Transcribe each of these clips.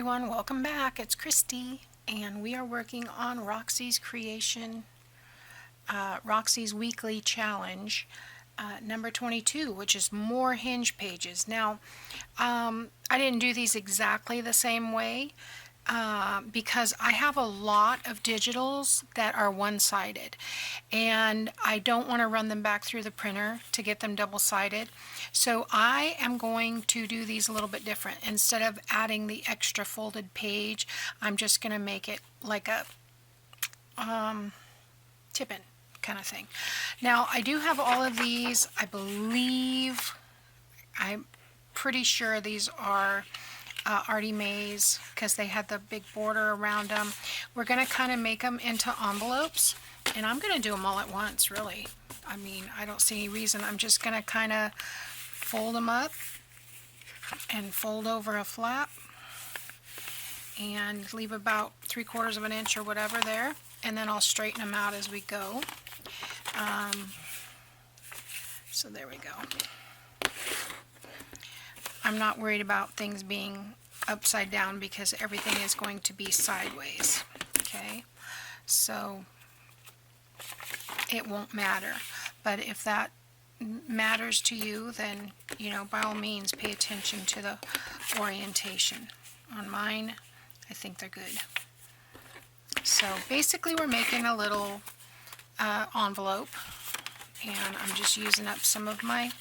everyone, welcome back. It's Kristi, and we are working on Roxy's creation, Roxy's weekly challenge, number 22, which is more hinge pages. Now, I didn't do these exactly the same way because I have a lot of digitals that are one-sided, and I don't want to run them back through the printer to get them double-sided. So I am going to do these a little bit different. Instead of adding the extra folded page, I'm just going to make it like a tip-in kind of thing. Now, I do have all of these. I believe, I'm pretty sure these are Artie Mae's because they had the big border around them. We're going to kind of make them into envelopes, and I'm going to do them all at once, really. I mean, I don't see any reason. I'm just going to kind of fold them up and fold over a flap and leave about 3/4 of an inch or whatever there, and then I'll straighten them out as we go. So there we go. I'm not worried about things being upside down because everything is going to be sideways, okay? So it won't matter. But if that matters to you, then, you know, by all means, pay attention to the orientation. On mine, I think they're good. So basically we're making a little envelope, and I'm just using up some of my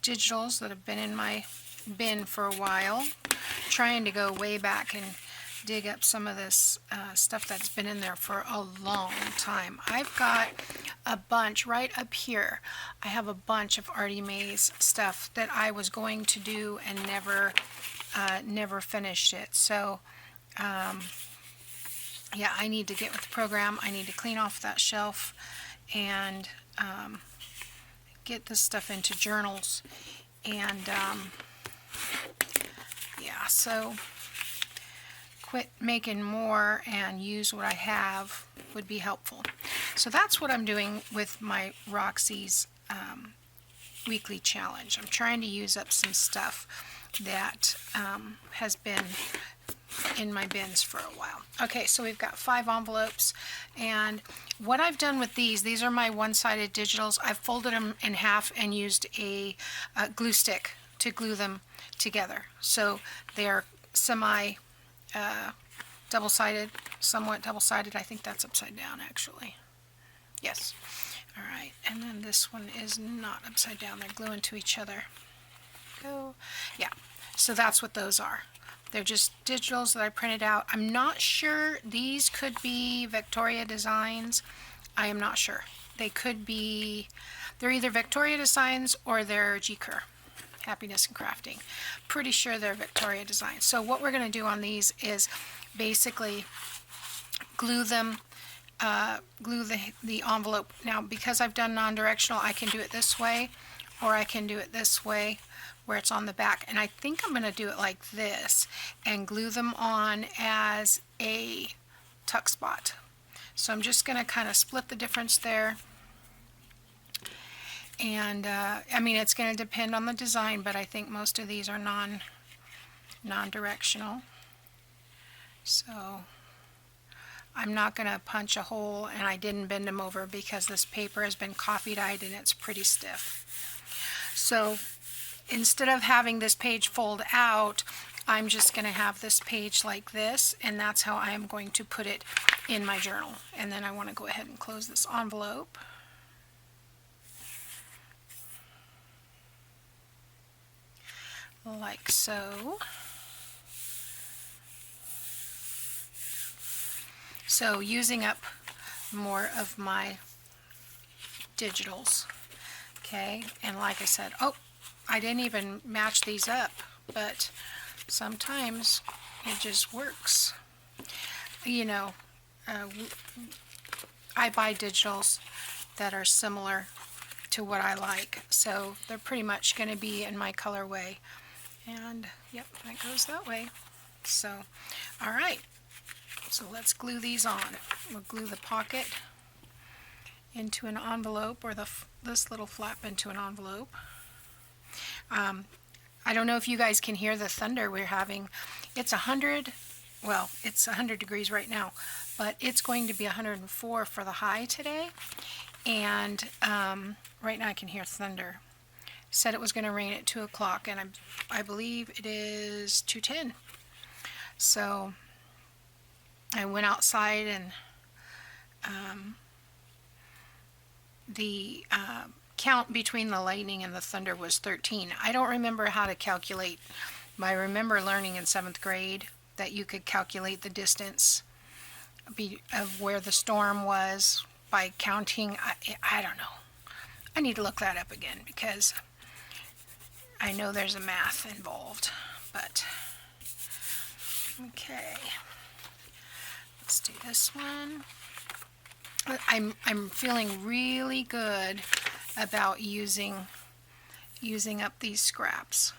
digitals that have been in my bin for a while, trying to go way back and dig up some of this stuff that's been in there for a long time. I've got a bunch right up here. I have a bunch of Artie Mae's stuff that I was going to do and never finished it. So yeah, I need to get with the program. I need to clean off that shelf and get this stuff into journals. And yeah, so quit making more and use what I have would be helpful. So that's what I'm doing with my Roxy's weekly challenge. I'm trying to use up some stuff that has been in my bins for a while. Okay, so we've got 5 envelopes, and what I've done with these are my one-sided digitals. I've folded them in half and used a glue stick to glue them together. So they're semi double-sided, somewhat double-sided. I think that's upside down, actually. Yes. All right, and then this one is not upside down. They're gluing to each other. Go. Yeah, so that's what those are. They're just digitals that I printed out. I'm not sure. These could be Victoria Designs. I am not sure. They could be, they're either Victoria Designs or they're G-Kerr, Happiness and Crafting. Pretty sure they're Victoria Designs. So what we're going to do on these is basically glue them, glue the envelope. Now, because I've done non-directional, I can do it this way, or I can do it this way, where it's on the back. And I think I'm going to do it like this and glue them on as a tuck spot. So I'm just going to kind of split the difference there. And I mean, it's going to depend on the design, but I think most of these are non-directional. So I'm not going to punch a hole, and I didn't bend them over because this paper has been coffee dyed and it's pretty stiff. So instead of having this page fold out, I'm just going to have this page like this, and that's how I am going to put it in my journal. And then I want to go ahead and close this envelope. Like so. So using up more of my digitals. Okay, and like I said, oh, I didn't even match these up, but sometimes it just works. You know, I buy digitals that are similar to what I like, so they're pretty much going to be in my colorway. And yep, that goes that way. So, all right, so let's glue these on. We'll glue the pocket into an envelope, or this little flap into an envelope. I don't know if you guys can hear the thunder we're having. It's 100, well, it's 100 degrees right now, but it's going to be 104 for the high today. And right now I can hear thunder. Said it was going to rain at 2 o'clock, and I believe it is 2:10. So I went outside, and the count between the lightning and the thunder was 13. I don't remember how to calculate, but I remember learning in 7th grade that you could calculate the distance of where the storm was by counting. I don't know. I need to look that up again because I know there's a math involved, but okay. Let's do this one. I'm feeling really good about using up these scraps,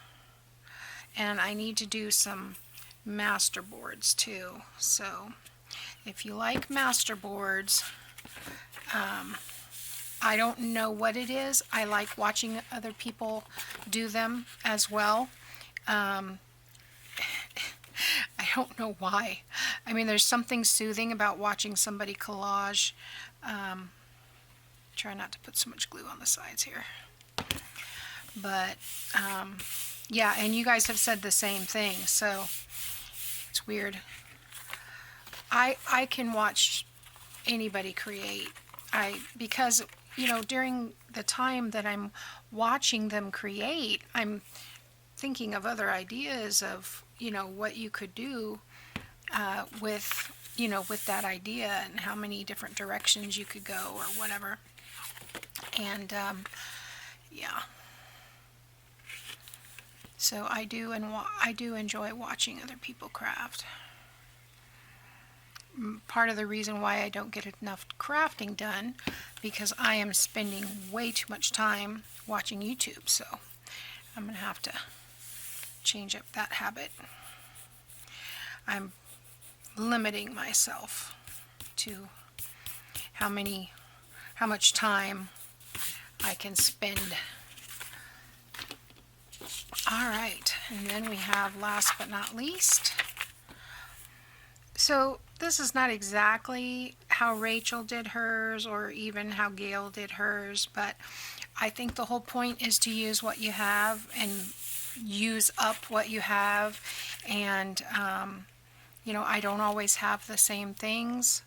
and I need to do some master boards too. So if you like master boards, I don't know what it is. I like watching other people do them as well. I don't know why. I mean, there's something soothing about watching somebody collage. Try not to put so much glue on the sides here. But, yeah, and you guys have said the same thing, so it's weird. I can watch anybody create. Because, you know, during the time that I'm watching them create, I'm thinking of other ideas of, you know, what you could do with, you know, with that idea and how many different directions you could go or whatever. And yeah, so I do enjoy watching other people craft. Part of the reason why I don't get enough crafting done because I am spending way too much time watching YouTube, so I'm gonna have to change up that habit. I'm limiting myself to how much time I can spend. Alright, and then we have, last but not least, so this is not exactly how Rachel did hers or even how Gail did hers, but I think the whole point is to use what you have and use up what you have. And you know, I don't always have the same things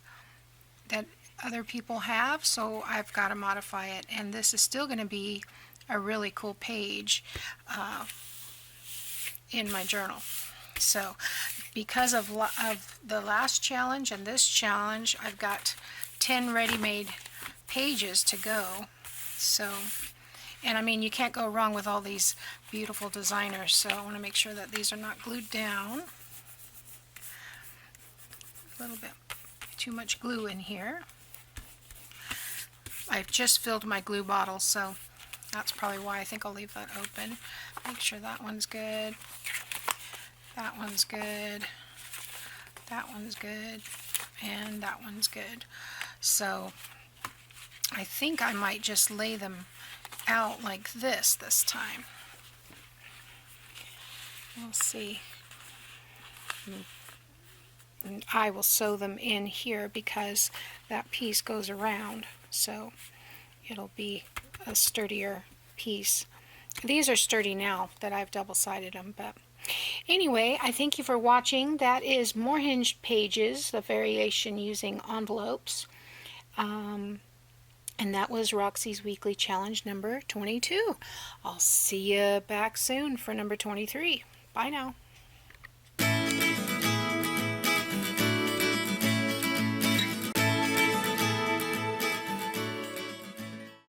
that other people have, so I've got to modify it. And this is still going to be a really cool page in my journal. So because of the last challenge and this challenge, I've got 10 ready-made pages to go. So, and I mean, you can't go wrong with all these beautiful designers, so I want to make sure that these are not glued down. A little bit too much glue in here. I've just filled my glue bottle, so that's probably why I think I'll leave that open. Make sure that one's good. That one's good. That one's good. And that one's good. So I think I might just lay them out like this time. We'll see. And I will sew them in here because that piece goes around, so it'll be a sturdier piece. These are sturdy now that I've double-sided them, but anyway, I thank you for watching. That is more hinged pages, the variation using envelopes. And that was Roxy's weekly challenge number 22. I'll see you back soon for number 23. Bye now.